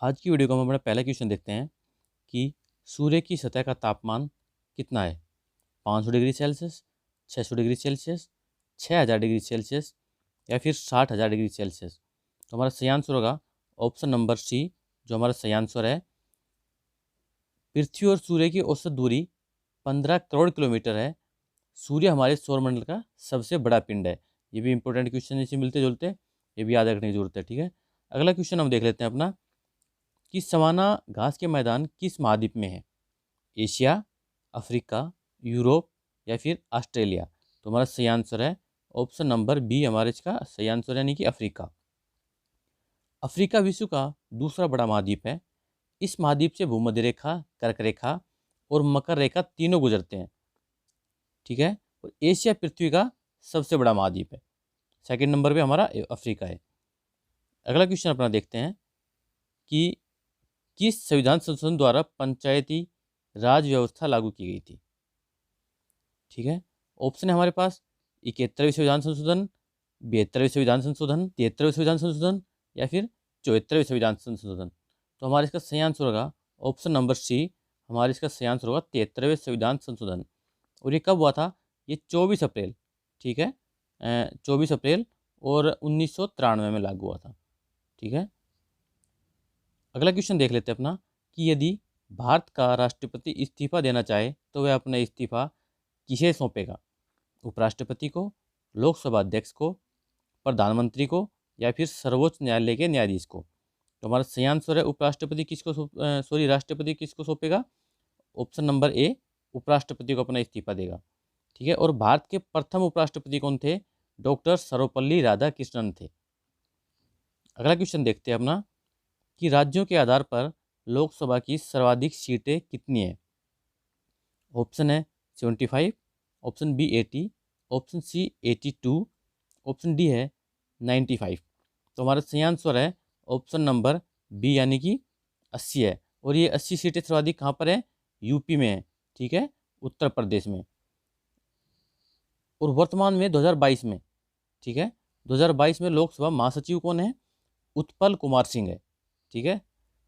आज की वीडियो को हम अपना पहला क्वेश्चन देखते हैं कि सूर्य की सतह का तापमान कितना है। 500 degree Celsius, 600 degree Celsius, 6000 degree Celsius या फिर 60,000 डिग्री सेल्सियस। तो हमारा सही आंसर होगा ऑप्शन नंबर सी, जो हमारा सही आंसर है। पृथ्वी और सूर्य की औसत दूरी 15 करोड़ किलोमीटर है। सूर्य हमारे सौरमंडल का सबसे बड़ा पिंड है। ये भी इंपॉर्टेंट क्वेश्चन इसे मिलते जुलते, ये भी याद रखने की जरूरत है। ठीक है, अगला क्वेश्चन हम देख लेते हैं अपना कि सवाना घास के मैदान किस महाद्वीप में है। एशिया, अफ्रीका, यूरोप या फिर ऑस्ट्रेलिया। तो हमारा सही आंसर है ऑप्शन नंबर बी, हमारे इसका सही आंसर यानी कि अफ्रीका। अफ्रीका विश्व का दूसरा बड़ा महाद्वीप है। इस महाद्वीप से भूमध्य रेखा, कर्क रेखा और मकर रेखा तीनों गुजरते हैं। ठीक है, और एशिया पृथ्वी का सबसे बड़ा महाद्वीप है। सेकंड नंबर पे हमारा अफ्रीका है। अगला क्वेश्चन अपना देखते हैं कि किस संविधान संशोधन द्वारा पंचायती राज व्यवस्था लागू की गई थी। ठीक है, ऑप्शन है हमारे पास 71वें संविधान संशोधन, 72वें संविधान संशोधन, 73वें संविधान संशोधन या फिर 74वें संविधान संशोधन। तो हमारे इसका सही आंसर होगा ऑप्शन नंबर सी, हमारे इसका सही आंसर होगा 73वें संविधान संशोधन। और ये कब हुआ था? ये 24 अप्रैल, ठीक है, 24 अप्रैल और 1993 में लागू हुआ था। ठीक है, अगला क्वेश्चन देख लेते हैं अपना कि यदि भारत का राष्ट्रपति इस्तीफा देना चाहे तो वह अपना इस्तीफा किसे सौंपेगा। उपराष्ट्रपति को, लोकसभा अध्यक्ष को, प्रधानमंत्री को या फिर सर्वोच्च न्यायालय के न्यायाधीश को। तो हमारा सही आंसर है उपराष्ट्रपति राष्ट्रपति किसको सौंपेगा। ऑप्शन नंबर ए, उपराष्ट्रपति को अपना इस्तीफा देगा। ठीक है, और भारत के प्रथम उपराष्ट्रपति कौन थे? डॉक्टर सर्वपल्ली राधाकृष्णन थे। अगला क्वेश्चन देखते हैं अपना कि राज्यों के आधार पर लोकसभा की सर्वाधिक सीटें कितनी है। ऑप्शन है 75, option B 80, option C 82, option D है 95। तो हमारा सही आंसर है ऑप्शन नंबर बी यानी कि 80 है। और ये 80 सीटें सर्वाधिक कहाँ पर है? यूपी में है। ठीक है, उत्तर प्रदेश में। और वर्तमान में 2022 में, ठीक है, 2022 में लोकसभा महासचिव कौन है? उत्पल कुमार सिंह है। ठीक है,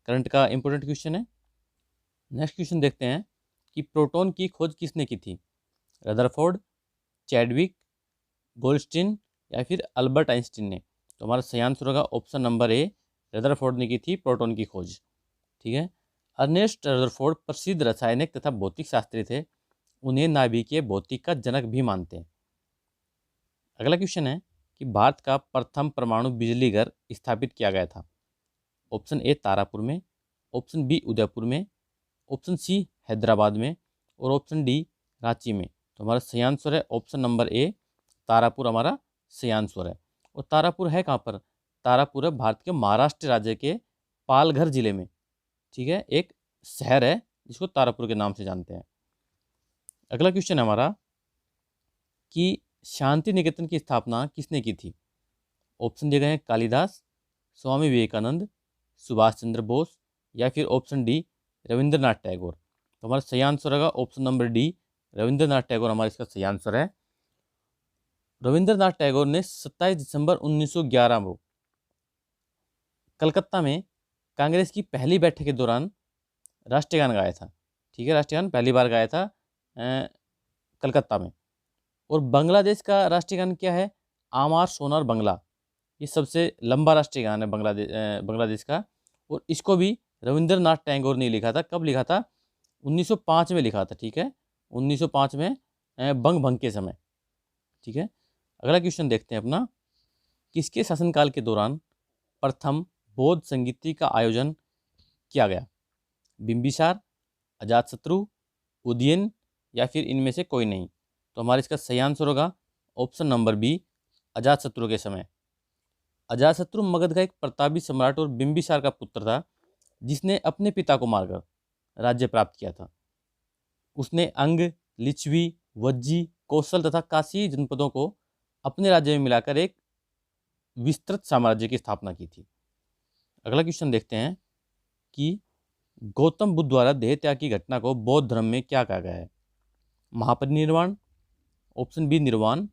करंट का इंपॉर्टेंट क्वेश्चन है। नेक्स्ट क्वेश्चन देखते हैं कि प्रोटॉन की खोज किसने की थी। रदरफोर्ड, चैडविक, गोल्डस्टीन या फिर अल्बर्ट आइंस्टीन ने। तो हमारा सही आंसर होगा ऑप्शन नंबर ए, रदरफोर्ड ने की थी प्रोटॉन की खोज। ठीक है, अर्नेस्ट रदरफोर्ड प्रसिद्ध रासायनिक तथा भौतिक शास्त्री थे। उन्हें नाभिकीय भौतिक का जनक भी मानते हैं। अगला क्वेश्चन है कि भारत का प्रथम परमाणु बिजली घर स्थापित किया गया था। ऑप्शन ए तारापुर में, ऑप्शन बी उदयपुर में, ऑप्शन सी हैदराबाद में और ऑप्शन डी रांची में। तो हमारा सही आंसर है ऑप्शन नंबर ए, तारापुर हमारा सही आंसर है। और तारापुर है कहाँ पर? तारापुर है भारत के महाराष्ट्र राज्य के पालघर जिले में। ठीक है, एक शहर है जिसको तारापुर के नाम से जानते हैं। अगला क्वेश्चन है हमारा कि शांति निकेतन की स्थापना किसने की थी। ऑप्शन दिए गए हैं कालिदास, स्वामी विवेकानंद, सुभाष चंद्र बोस या फिर ऑप्शन डी रविंद्रनाथ टैगोर। तो हमारा सही आंसर होगा option number D, Rabindranath Tagore हमारा इसका सही आंसर है। रविंद्रनाथ टैगोर ने 27 दिसंबर 1911 को कलकत्ता में कांग्रेस की पहली बैठक के दौरान राष्ट्रीय गान गाया था। ठीक है, राष्ट्रीय गान पहली बार गाया था कलकत्ता में। और बांग्लादेश का राष्ट्रीय गान क्या है? आमार सोनार बंगला। ये सबसे लंबा राष्ट्रीय गान है बांग्लादेश का। और इसको भी रविंद्रनाथ टैगोर ने लिखा था। कब लिखा था? 1905 में लिखा था। ठीक है, 1905 में बंग भंग के समय। ठीक है, अगला क्वेश्चन देखते हैं अपना, किसके शासनकाल के दौरान प्रथम बौद्ध संगीति का आयोजन किया गया। बिंबिसार, अजातशत्रु, उदयन या फिर इनमें से कोई नहीं। तो हमारा इसका सही आंसर होगा ऑप्शन नंबर बी, अजातशत्रु के समय। अजातशत्रु मगध का एक प्रतापी सम्राट और बिंबिसार का पुत्र था, जिसने अपने पिता को मारकर राज्य प्राप्त किया था। उसने अंग, लिच्छवी, वज्जी, कौशल तथा काशी जनपदों को अपने राज्य में मिलाकर एक विस्तृत साम्राज्य की स्थापना की थी। अगला क्वेश्चन देखते हैं कि गौतम बुद्ध द्वारा देह त्याग की घटना को बौद्ध धर्म में क्या कहा गया है। महापरिनिर्वाण, ऑप्शन बी निर्वाण,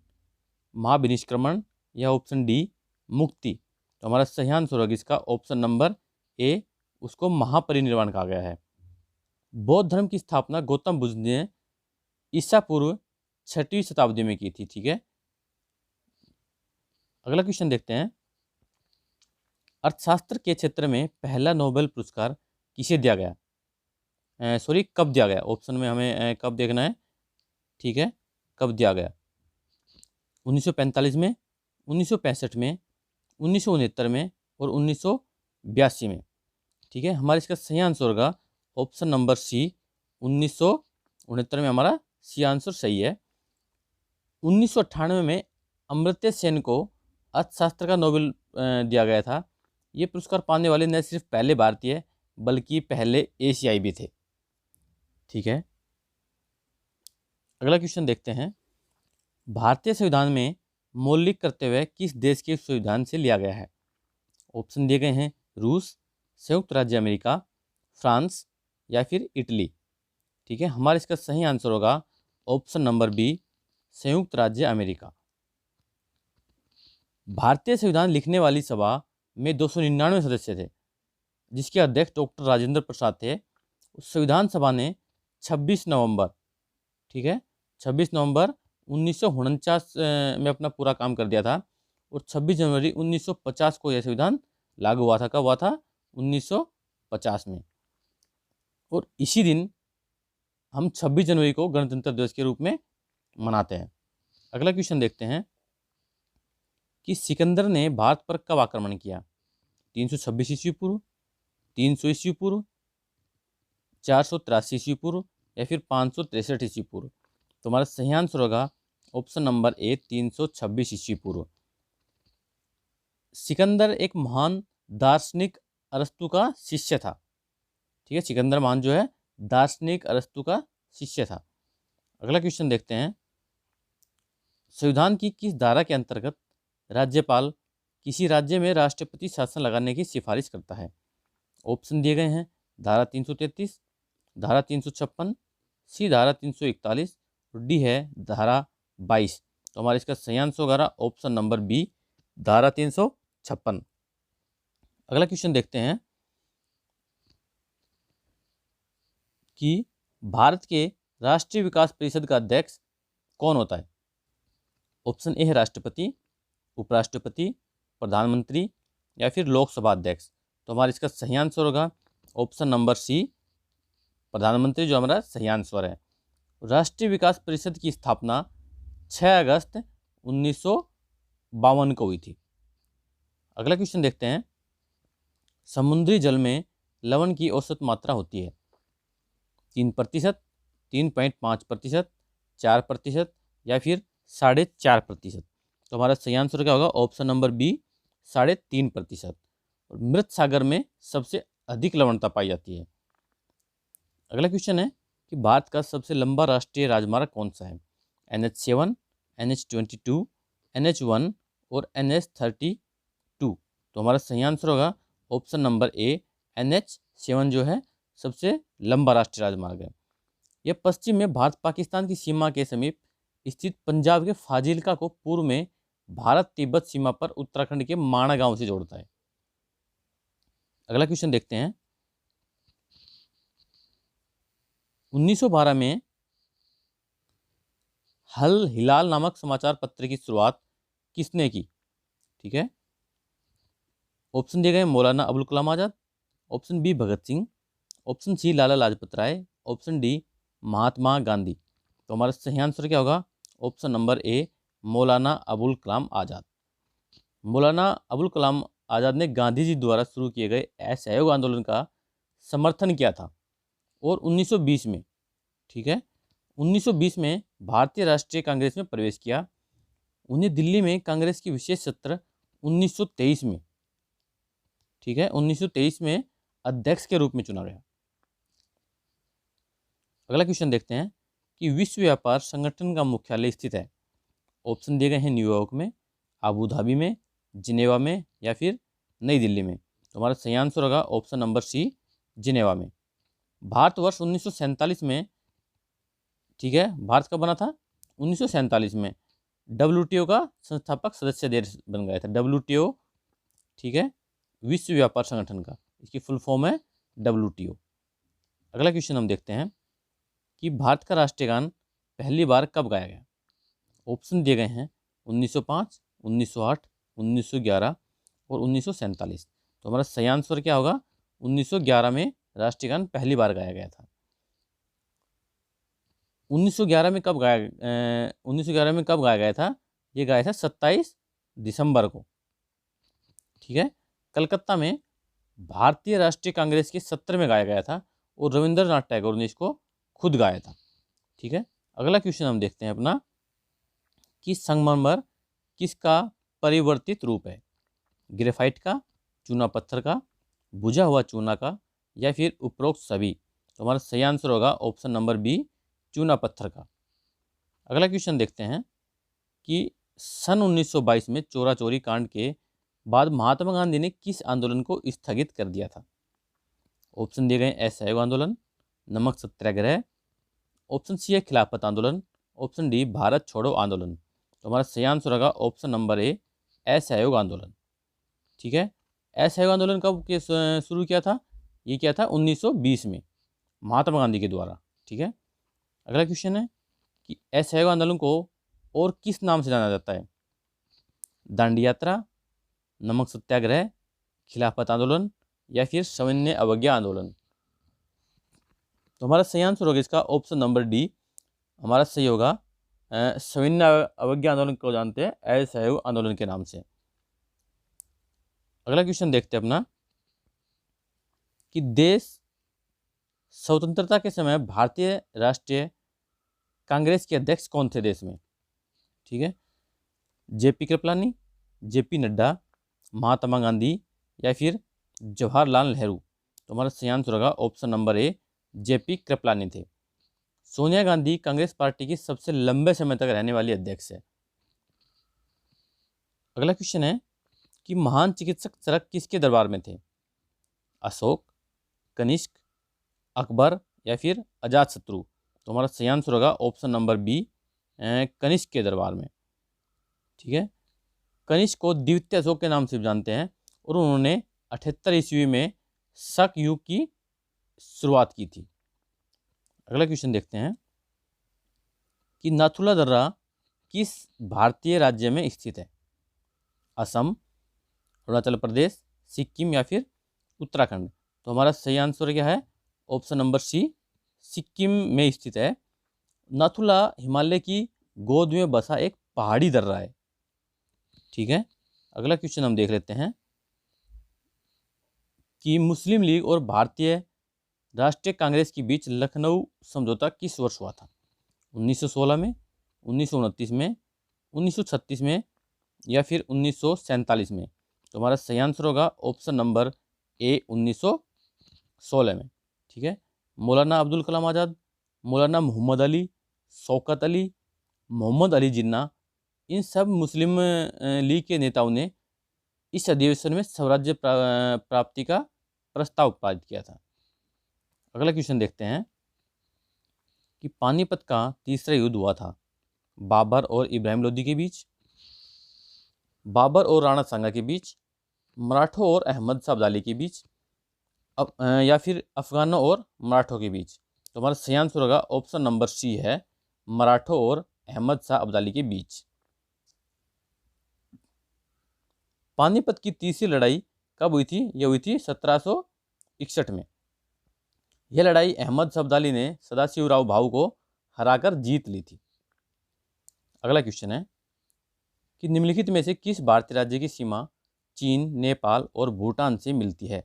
महाविनिष्क्रमण या ऑप्शन डी मुक्ति। तो हमारा सही आंसर होगा इसका ऑप्शन नंबर ए, उसको महापरिनिर्वाण कहा गया है। बौद्ध धर्म की स्थापना गौतम बुद्ध ने ईसा पूर्व 6वीं शताब्दी में की थी। ठीक है, अगला क्वेश्चन देखते हैं। अर्थशास्त्र के क्षेत्र में पहला नोबेल पुरस्कार किसे दिया गया? सॉरी, कब दिया गया? ऑप्शन में हमें कब देखना है। ठीक है, कब दिया गया? 1945 में, 1965 में, 1969 में और 1982 में। ठीक है, हमारा इसका सही आंसर होगा ऑप्शन नंबर सी, 1969 में हमारा सी आंसर सही है। 1998 में अमर्त्य सेन को अर्थशास्त्र का नोबेल दिया गया था। ये पुरस्कार पाने वाले न सिर्फ पहले भारतीय बल्कि पहले एशियाई भी थे। ठीक है, अगला क्वेश्चन देखते हैं। भारतीय संविधान में मौलिक कर्तव्य किस देश के संविधान से लिया गया है? ऑप्शन दिए गए हैं रूस, संयुक्त राज्य अमेरिका, फ्रांस या फिर इटली। ठीक है, हमारा इसका सही आंसर होगा ऑप्शन नंबर बी, संयुक्त राज्य अमेरिका। भारतीय संविधान लिखने वाली सभा में 299 सदस्य थे, जिसके अध्यक्ष डॉक्टर राजेंद्र प्रसाद थे। संविधान सभा ने 26 नवंबर, ठीक है, 26 नवंबर 1949 में अपना पूरा काम कर दिया था और 26 जनवरी 1950 को यह संविधान लागू हुआ था। कब हुआ था? 1950 में। और इसी दिन हम 26 जनवरी को गणतंत्र दिवस के रूप में मनाते हैं। अगला क्वेश्चन देखते हैं कि सिकंदर ने भारत पर कब आक्रमण किया? 326 ईस्वी पूर्व, 300 ईस्वी पूर्व, 483 ईस्वी पूर्व या फिर 563 ईस्वी पूर्व। तो हमारा सही आंसर होगा ऑप्शन नंबर ए, 326 ईस्वी पूर्व। सिकंदर एक महान दार्शनिक अरस्तु का शिष्य था। ठीक है, सिकंदर महान जो है दार्शनिक अरस्तु का शिष्य था। अगला क्वेश्चन देखते हैं। संविधान की किस धारा के अंतर्गत राज्यपाल किसी राज्य में राष्ट्रपति शासन लगाने की सिफारिश करता है? ऑप्शन दिए गए हैं धारा 333, धारा 356, सी धारा 341 और डी है धारा 22। तो हमारा इसका सही आंसर होगा ऑप्शन नंबर बी, धारा 356। अगला क्वेश्चन देखते हैं कि भारत के राष्ट्रीय विकास परिषद का अध्यक्ष कौन होता है? ऑप्शन ए है राष्ट्रपति, उपराष्ट्रपति, प्रधानमंत्री या फिर लोकसभा अध्यक्ष। तो हमारा इसका सही आंसर होगा ऑप्शन नंबर सी, प्रधानमंत्री, जो हमारा सही आंसर है। राष्ट्रीय विकास परिषद की स्थापना 6 अगस्त 1952 को हुई थी। अगला क्वेश्चन देखते हैं। समुद्री जल में लवण की औसत मात्रा होती है 3%, 3.5%, 4% या फिर 4.5%। तो हमारा सही आंसर क्या होगा? Option number B, 3.5%। और मृत सागर में सबसे अधिक लवणता पाई जाती है। अगला क्वेश्चन है कि भारत का सबसे लंबा राष्ट्रीय राजमार्ग कौन सा है? NH7, NH22, NH1 और NH32। तो हमारा सही आंसर होगा ऑप्शन नंबर ए, NH7 जो है सबसे लंबा राष्ट्रीय राजमार्ग है। यह पश्चिम में भारत पाकिस्तान की सीमा के समीप स्थित पंजाब के फाजिल्का को पूर्व में भारत तिब्बत सीमा पर उत्तराखंड के माणा गांव से जोड़ता है। अगला क्वेश्चन देखते हैं। 1912 में हल हिलाल नामक समाचार पत्र की शुरुआत किसने की? ठीक है, ऑप्शन दिए गए Maulana Abul Kalam Azad, option B Bhagat Singh, option C Lala Lajpat Rai, option D Mahatma Gandhi. तो हमारा सही आंसर क्या होगा? Option number A, Maulana Abul Kalam Azad. Maulana Abul Kalam Azad ने गांधी जी द्वारा शुरू किए गए असहयोग आंदोलन का समर्थन किया था और 1920 में, ठीक है, 1920 में भारतीय राष्ट्रीय कांग्रेस में प्रवेश किया। उन्हें दिल्ली में कांग्रेस की विशेष सत्र 1923 में, ठीक है, 1923 में अध्यक्ष के रूप में चुना गया। अगला क्वेश्चन देखते हैं कि विश्व व्यापार संगठन का मुख्यालय स्थित है। ऑप्शन दिए गए हैं न्यूयॉर्क में, अबू धाबी में, जिनेवा में या फिर नई दिल्ली में। तो हमारा सही आंसर होगा ऑप्शन नंबर सी, जिनेवा में। भारतवर्ष 1947 में, ठीक है, भारत कब बना था? 1947 में WTO का संस्थापक सदस्य देश बन गया था। WTO, ठीक है, विश्व व्यापार संगठन का। इसकी फुल फॉर्म है WTO। अगला क्वेश्चन हम देखते हैं कि भारत का राष्ट्रीय गान पहली बार कब गाया गया। ऑप्शन दिए गए हैं 1905, 1908, 1911 और 1947। तो हमारा सही आंसर क्या होगा, 1911 में राष्ट्रीय गान पहली बार गाया गया था। 1911 में कब गाया 1911 में कब गाया गया था, ये गाया था 27 दिसंबर को। ठीक है, कलकत्ता में भारतीय राष्ट्रीय कांग्रेस के सत्र में गाया गया था और रविंद्रनाथ टैगोर ने इसको खुद गाया था। ठीक है, अगला क्वेश्चन हम देखते हैं अपना कि संगमरमर किसका परिवर्तित रूप है, ग्रेफाइट का, चूना पत्थर का, बुझा हुआ चूना का, या फिर उपरोक्त सभी। तो हमारा सही आंसर होगा ऑप्शन नंबर बी, चूना पत्थर का। अगला क्वेश्चन देखते हैं कि सन 1922 में चोरा चोरी कांड के बाद महात्मा गांधी ने किस आंदोलन को स्थगित कर दिया था। ऑप्शन दिए गए असहयोग आंदोलन, नमक सत्याग्रह, ऑप्शन सी है खिलाफत आंदोलन, ऑप्शन डी भारत छोड़ो आंदोलन। तो हमारा सही आंसर होगा ऑप्शन नंबर ए, असहयोग आंदोलन। ठीक है, असहयोग आंदोलन कब शुरू किया था, ये किया था 1920 में महात्मा गांधी के द्वारा। ठीक है, अगला क्वेश्चन है कि असहयोग आंदोलन को और किस नाम से जाना जाता है, दांडी यात्रा, नमक सत्याग्रह, खिलाफत आंदोलन, या फिर सविनय अवज्ञा आंदोलन। तो हमारा सही आंसर होगा इसका ऑप्शन नंबर डी, हमारा सही होगा सविनय अवज्ञा आंदोलन को जानते हैं असहयोग आंदोलन के नाम से। अगला क्वेश्चन देखते हैं अपना कि देश स्वतंत्रता के समय भारतीय राष्ट्रीय कांग्रेस के अध्यक्ष कौन थे देश में। ठीक है, JP कृपलानी, JP नड्डा, महात्मा गांधी, या फिर जवाहरलाल नेहरू। तो हमारा सही आंसर होगा option number A, JP Kripalani थे। सोनिया गांधी कांग्रेस पार्टी की सबसे लंबे समय तक रहने वाली अध्यक्ष है। अगला क्वेश्चन है कि महान चिकित्सक चरक किसके दरबार में थे, अशोक, कनिष्क, अकबर, या फिर अजातशत्रु। तो हमारा सही आंसर होगा ऑप्शन नंबर बी, कनिष्क के दरबार में। ठीक है, कनिष्क को द्वितीय अशोक के नाम से जानते हैं और उन्होंने 78 ईस्वी में शक युग की शुरुआत की थी। अगला क्वेश्चन देखते हैं कि नाथुला दर्रा किस भारतीय राज्य में स्थित है, असम, अरुणाचल प्रदेश, सिक्किम, या फिर उत्तराखंड। तो हमारा सही आंसर क्या है, ऑप्शन नंबर सी, सिक्किम में स्थित है। नाथुला हिमालय की गोद में बसा एक पहाड़ी दर्रा है। ठीक है, अगला क्वेश्चन हम देख लेते हैं कि मुस्लिम लीग और भारतीय राष्ट्रीय कांग्रेस के बीच लखनऊ समझौता किस वर्ष हुआ था, 1916 में, 1929 में, 1936 में, या फिर 1947 में। तो हमारा सही आंसर होगा ऑप्शन नंबर ए, 1916 में। ठीक है, मौलाना अब्दुल कलाम आज़ाद, मौलाना मोहम्मद अली, शौकत अली, मोहम्मद अली जिन्ना, इन सब मुस्लिम लीग के नेताओं ने इस अधिवेशन में स्वराज्य प्राप्ति का प्रस्ताव पारित किया था। अगला क्वेश्चन देखते हैं कि पानीपत का तीसरा युद्ध हुआ था बाबर और इब्राहिम लोदी के बीच, बाबर और राणा सांगा के बीच, मराठों और अहमद शाह अब्दाली के बीच, या फिर अफगानों और मराठों के बीच। तो हमारा सही आंसर होगा ऑप्शन नंबर सी है, मराठों और अहमद शाह अब्दाली के बीच। पानीपत की तीसरी लड़ाई कब हुई थी, यह हुई थी 1761 में। यह लड़ाई अहमद शाह अब्दाली ने सदाशिवराव भाऊ को हराकर जीत ली थी। अगला क्वेश्चन है कि निम्नलिखित में से किस भारतीय राज्य की सीमा चीन, नेपाल और भूटान से मिलती है।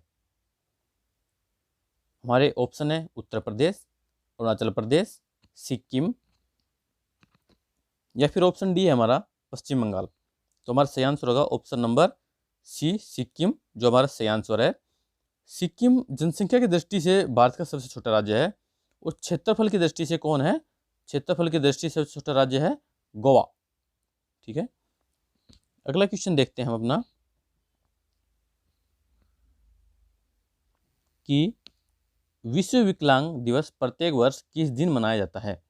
हमारे ऑप्शन है उत्तर प्रदेश, अरुणाचल प्रदेश, सिक्किम, या फिर ऑप्शन डी है हमारा पश्चिम बंगाल। तो हमारा सही आंसर होगा ऑप्शन नंबर सी, सिक्किम, जो हमारा सही आंसर है। सिक्किम जनसंख्या की दृष्टि से भारत का सबसे छोटा राज्य है और क्षेत्रफल की दृष्टि से कौन है, क्षेत्रफल की दृष्टि से सबसे छोटा राज्य है गोवा। ठीक है, अगला क्वेश्चन देखते हैं हम अपना कि विश्व विकलांग दिवस प्रत्येक वर्ष किस दिन मनाया जाता है,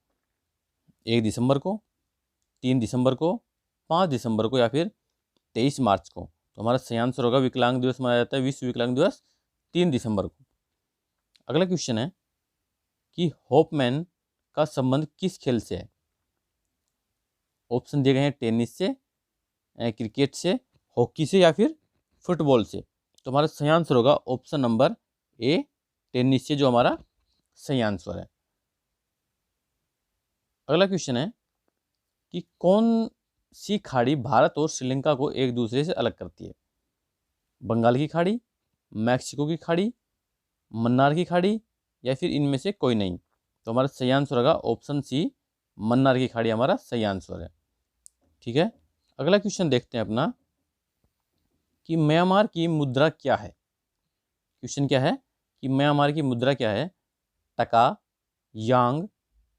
1 दिसंबर को, 3 दिसंबर को, 5 दिसंबर को, या फिर 23 मार्च को। तो हमारा सही आंसर होगा विकलांग दिवस मनाया जाता है, विश्व विकलांग दिवस 3 दिसंबर को। अगला क्वेश्चन है कि होपमैन का संबंध किस खेल से है। ऑप्शन दिए गए हैं टेनिस से, क्रिकेट से, हॉकी से या फिर फुटबॉल से। तो हमारा सही आंसर होगा ऑप्शन नंबर ए, टेनिस से, जो हमारा सही आंसर है। अगला क्वेश्चन है कि कौन सी खाड़ी भारत और श्रीलंका को एक दूसरे से अलग करती है। बंगाल की खाड़ी, मैक्सिको की खाड़ी, मन्नार की खाड़ी या फिर इनमें से कोई नहीं। तो हमारा सही आंसर होगा ऑप्शन सी, मन्नार की खाड़ी हमारा सही आंसर है। ठीक है, अगला क्वेश्चन देखते हैं अपना कि म्यांमार की मुद्रा क्या है। क्वेश्चन क्या है कि म्यांमार की मुद्रा क्या है। टका, यांग,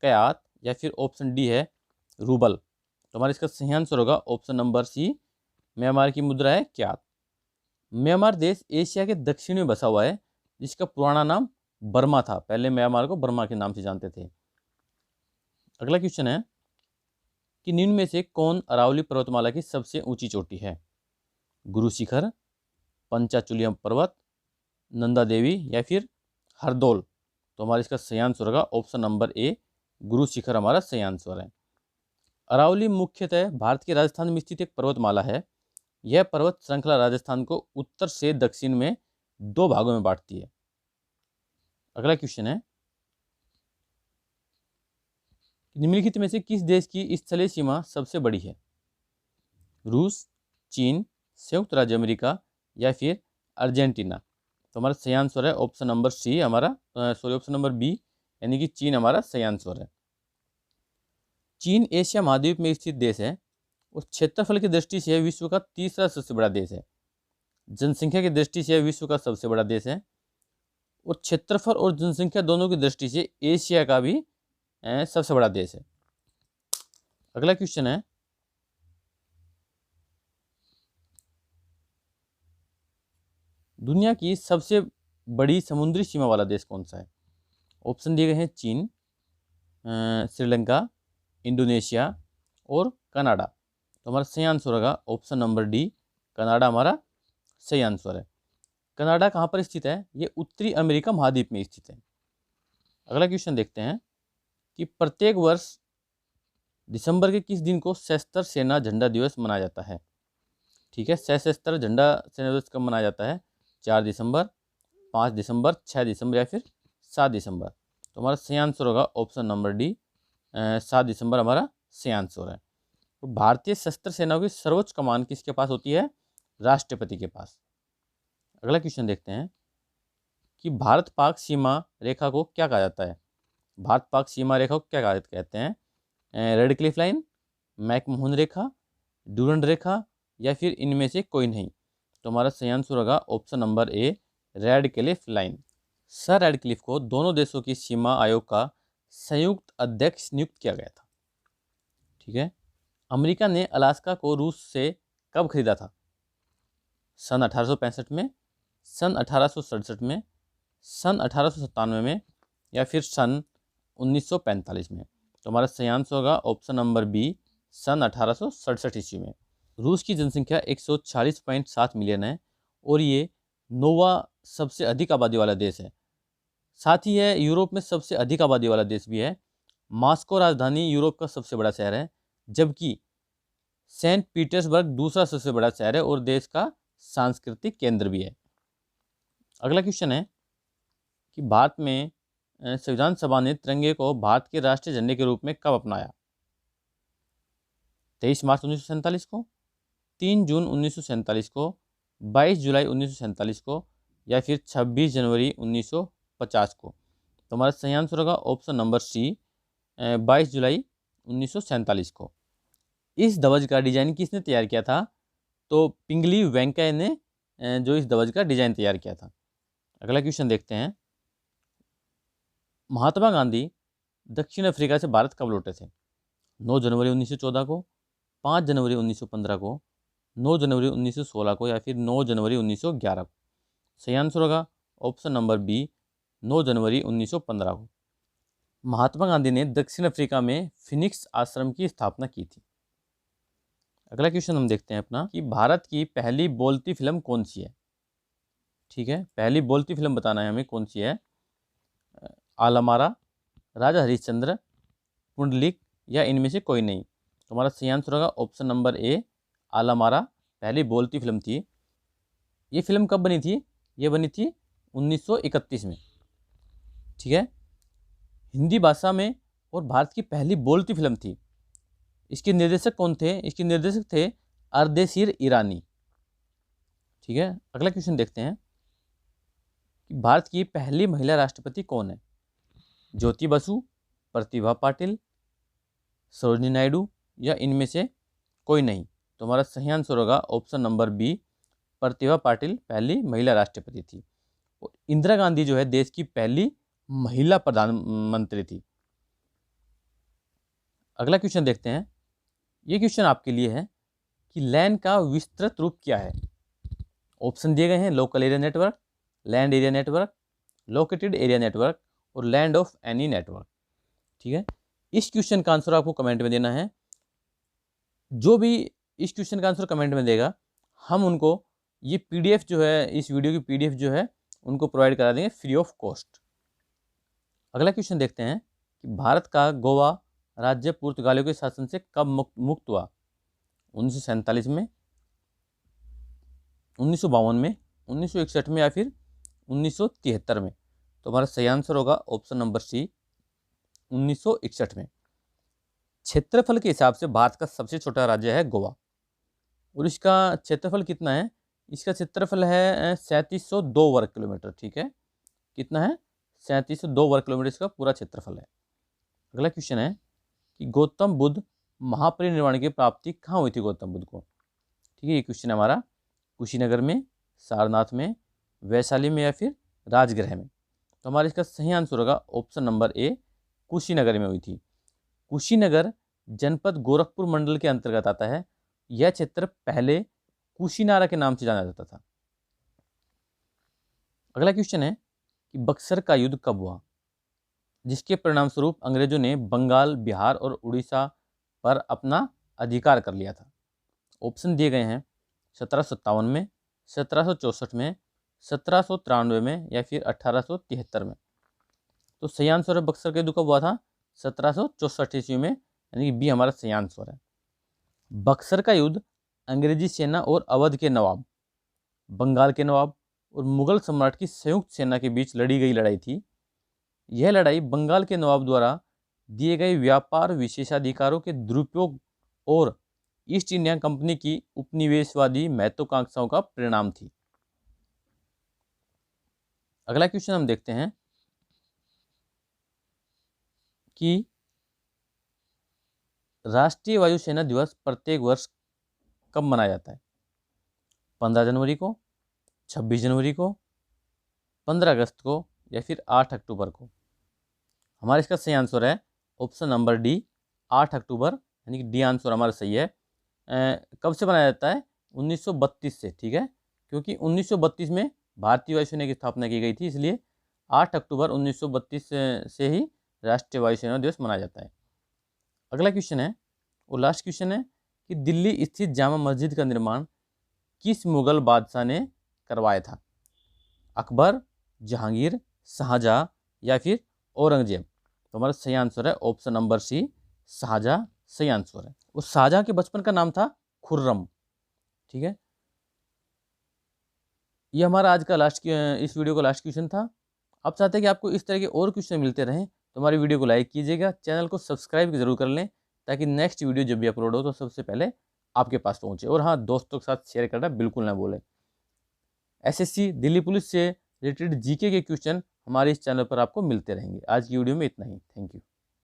कयात या फिर ऑप्शन डी है रूबल। तो हमारा इसका सही आंसर होगा ऑप्शन नंबर सी, म्यांमार की मुद्रा है क्यात। म्यांमार देश एशिया के दक्षिण में बसा हुआ है, जिसका पुराना नाम बर्मा था। पहले म्यांमार को बर्मा के नाम से जानते थे। अगला क्वेश्चन है कि निम्न में से कौन अरावली पर्वतमाला की सबसे ऊंची चोटी है। गुरु शिखर, पंचाचूलियम पर्वत, नंदा देवी या फिर हरदोल। तो हमारा इसका सही आंसर होगा option number A, Guru Shikhar हमारा सही आंसर है। अरावली मुख्यतः भारत के राजस्थान में स्थित एक पर्वतमाला है। यह पर्वत श्रृंखला राजस्थान को उत्तर से दक्षिण में 2 भागों में बांटती है। अगला क्वेश्चन है निम्नलिखित में से किस देश की स्थलीय सीमा सबसे बड़ी है। रूस, चीन, संयुक्त राज्य अमेरिका या फिर अर्जेंटीना। तो हमारा सही आंसर है ऑप्शन नंबर सी हमारा, ऑप्शन नंबर बी, यानी कि चीन हमारा सही आंसर है। चीन एशिया महाद्वीप में स्थित देश है और क्षेत्रफल की दृष्टि से विश्व का तीसरा सबसे बड़ा देश है। जनसंख्या की दृष्टि से विश्व का सबसे बड़ा देश है और क्षेत्रफल और जनसंख्या दोनों की दृष्टि से एशिया का भी सबसे बड़ा देश है। अगला क्वेश्चन है दुनिया की सबसे बड़ी समुद्री सीमा वाला देश कौन सा है। ऑप्शन दिए गए हैं चीन, श्रीलंका, इंडोनेशिया और कनाडा। तो हमारा सही आंसर होगा ऑप्शन नंबर डी, कनाडा हमारा सही आंसर है। कनाडा कहाँ पर स्थित है। ये उत्तरी अमेरिका महाद्वीप में स्थित है। अगला क्वेश्चन देखते हैं कि प्रत्येक वर्ष दिसंबर के किस दिन को सशस्त्र सेना झंडा दिवस मनाया जाता है। ठीक है, सशस्त्र झंडा सेना दिवस कब मनाया जाता है। 4 दिसंबर, 5 दिसंबर, 6 दिसंबर या फिर 7 दिसंबर। तो हमारा सही आंसर होगा ऑप्शन नंबर डी, 7 दिसंबर हमारा सही आंसर है। तो भारतीय सशस्त्र सेनाओं की सर्वोच्च कमान किसके पास होती है। राष्ट्रपति के पास। अगला क्वेश्चन देखते हैं कि भारत पाक सीमा रेखा को क्या कहा जाता है। भारत पाक सीमा रेखा को क्या कहते हैं। रेड क्लिफ लाइन, मैकमोहन रेखा, डूरंड रेखा या फिर इनमें से कोई नहीं। तो हमारा सही आंसर होगा option number A, red Cliff line. Sir red Cliff को दोनों देशों की सीमा आयोग का संयुक्त अध्यक्ष नियुक्त किया गया था। ठीक है, अमेरिका ने अलास्का को रूस से कब खरीदा था। सन 1865 में, सन 1867 में, सन 1897 में या फिर सन 1945 में। तो हमारा सही आंसर होगा ऑप्शन नंबर बी, सन 1867 ईस्वी में। रूस की जनसंख्या 140.7 मिलियन है और ये 9वां सबसे अधिक आबादी वाला देश है। साथ ही यह यूरोप में सबसे अधिक आबादी वाला देश भी है। मॉस्को राजधानी यूरोप का सबसे बड़ा शहर है, जबकि सेंट पीटर्सबर्ग दूसरा सबसे बड़ा शहर है और देश का सांस्कृतिक केंद्र भी है। अगला क्वेश्चन है कि भारत में संविधान सभा ने तिरंगे को भारत के राष्ट्रीय झंडे के रूप में कब अपनाया। 23 मार्च 1947 को, 3 जून 1947 को, 22 जुलाई 1947 को या फिर 26 जनवरी 1950 को। तो हमारा सही आंसर होगा ऑप्शन नंबर सी, 22 जुलाई 1947 को। इस ध्वज का डिजाइन किसने तैयार किया था। तो पिंगली वेंकैया ने जो इस ध्वज का डिजाइन तैयार किया था। अगला क्वेश्चन देखते हैं, महात्मा गांधी दक्षिण अफ्रीका से भारत कब लौटे थे। 9 जनवरी 1914 को, 5 जनवरी 1915 को, 9 जनवरी 1916 को या फिर 9 जनवरी 1911 को। सही आंसर होगा ऑप्शन नंबर बी, 9 जनवरी 1915 को। महात्मा गांधी ने दक्षिण अफ्रीका में फिनिक्स आश्रम की स्थापना की थी। अगला क्वेश्चन हम देखते हैं अपना कि भारत की पहली बोलती फिल्म कौन सी है। ठीक है, पहली बोलती फिल्म बताना है हमें कौन सी है। आलमारा, राजा हरिश्चंद्र, पुंडलिक या इनमें से कोई नहीं। तो हमारा सही आंसर होगा ऑप्शन नंबर ए, आलमारा पहली बोलती फिल्म थी। ये फिल्म कब बनी थी? ये बनी थी 1931 में। ठीक है, हिंदी भाषा में और भारत की पहली बोलती फिल्म थी। इसके निर्देशक कौन थे? इसके निर्देशक थे अर्देशीर ईरानी। ठीक है, अगला क्वेश्चन देखते हैं कि भारत की पहली महिला राष्ट्रपति कौन है? ज्योति बसु, प्रतिभा पाटिल, सरोजिनी नायडू या इनमें से कोई नहीं। तो हमारा सही आंसर होगा option number B, Pratibha Patil पहली महिला राष्ट्रपति थी। और इंदिरा गांधी जो है देश की पहली महिला प्रधानमंत्री थी। अगला क्वेश्चन देखते हैं, ये क्वेश्चन आपके लिए है कि लैन का विस्तृत रूप क्या है? ऑप्शन दिए गए हैं local area network, land area network, located area network और लैंड ऑफ एनी नेटवर्क। ठीक है, इस क्वेश्चन का आंसर आपको कमेंट में देना है। जो भी इस क्वेश्चन का आंसर कमेंट में देगा, हम उनको ये पीडीएफ जो है, इस वीडियो की पीडीएफ जो है उनको प्रोवाइड करा देंगे फ्री ऑफ कॉस्ट। अगला क्वेश्चन देखते हैं कि भारत का गोवा राज्य पुर्तगालियों के शासन से कब मुक्त हुआ? 1947 में, 1952 में, 1961 में या फिर 1973 में। तो हमारा सही आंसर होगा ऑप्शन नंबर सी, 1961 में। क्षेत्रफल के हिसाब से भारत का सबसे छोटा राज्य है गोवा, और इसका क्षेत्रफल कितना है? इसका क्षेत्रफल है 3702 वर्ग किलोमीटर। ठीक है, कितना है? 3702 वर्ग किलोमीटर इसका पूरा क्षेत्रफल है। अगला क्वेश्चन है कि गौतम बुद्ध महापरिनिर्वाण की प्राप्ति कहाँ हुई थी गौतम बुद्ध को? ठीक है, ये क्वेश्चन है हमारा कुशीनगर में, सारनाथ में, वैशाली में या फिर राजगृह में। तो हमारा इसका सही आंसर होगा ऑप्शन नंबर ए, कुशीनगर में हुई थी। कुशीनगर जनपद गोरखपुर मंडल के अंतर्गत आता है। यह क्षेत्र पहले कुशीनारा के नाम से जाना जाता था। अगला क्वेश्चन है कि बक्सर का युद्ध कब हुआ, जिसके परिणाम स्वरूप अंग्रेजों ने बंगाल, बिहार और उड़ीसा पर अपना अधिकार कर लिया था? ऑप्शन दिए गए हैं 1757 में, 1764 में, 1793 में या फिर 1873 में। तो सही आंसर है बक्सर का युद्ध कब हुआ था? 1764 ईस्वी में, यानी कि बी हमारा सही आंसर है। बक्सर का युद्ध अंग्रेजी सेना और अवध के नवाब, बंगाल के नवाब और मुगल सम्राट की संयुक्त सेना के बीच लड़ी गई लड़ाई थी। यह लड़ाई बंगाल के नवाब द्वारा दिए गए व्यापार विशेषाधिकारों के दुरुपयोग और ईस्ट इंडिया कंपनी की उपनिवेशवादी महत्वाकांक्षाओं का परिणाम थी। अगला क्वेश्चन हम देखते हैं कि राष्ट्रीय वायुसेना दिवस प्रत्येक वर्ष कब मनाया जाता है? 15 जनवरी को, 26 जनवरी को, 15 अगस्त को या फिर 8 अक्टूबर को? हमारा इसका सही आंसर है ऑप्शन नंबर डी, 8 अक्टूबर, यानी कि डी आंसर हमारा सही है। कब से मनाया जाता है? 1932 से। ठीक है, क्योंकि 1932 में भारतीय वायुसेना की स्थापना की गई थी, इसलिए 8 अक्टूबर 1932 से ही राष्ट्रीय वायुसेना दिवस मनाया जाता है। अगला क्वेश्चन है, और लास्ट क्वेश्चन है कि दिल्ली स्थित जामा मस्जिद का निर्माण किस मुगल बादशाह ने करवाया था? अकबर, जहांगीर, शाहजहां या फिर औरंगजेब? तो हमारा सही आंसर है ऑप्शन नंबर सी, शाहजहां सही आंसर है। उस शाहजहां के बचपन का नाम था खुर्रम। ठीक है, ये हमारा आज का इस वीडियो का लास्ट क्वेश्चन था। आप चाहते हैं कि आपको इस तरह के और क्वेश्चन मिलते रहें तो हमारी वीडियो को लाइक कीजिएगा, चैनल को सब्सक्राइब जरूर कर लें, ताकि नेक्स्ट वीडियो जब भी अपलोड हो तो सबसे पहले आपके पास पहुंचे। और हाँ, दोस्तों के साथ शेयर करना बिल्कुल ना भूलें। एसएससी, दिल्ली पुलिस से रिलेटेड जीके के क्वेश्चन हमारे इस चैनल पर आपको मिलते रहेंगे। आज की वीडियो में इतना ही। Thank you.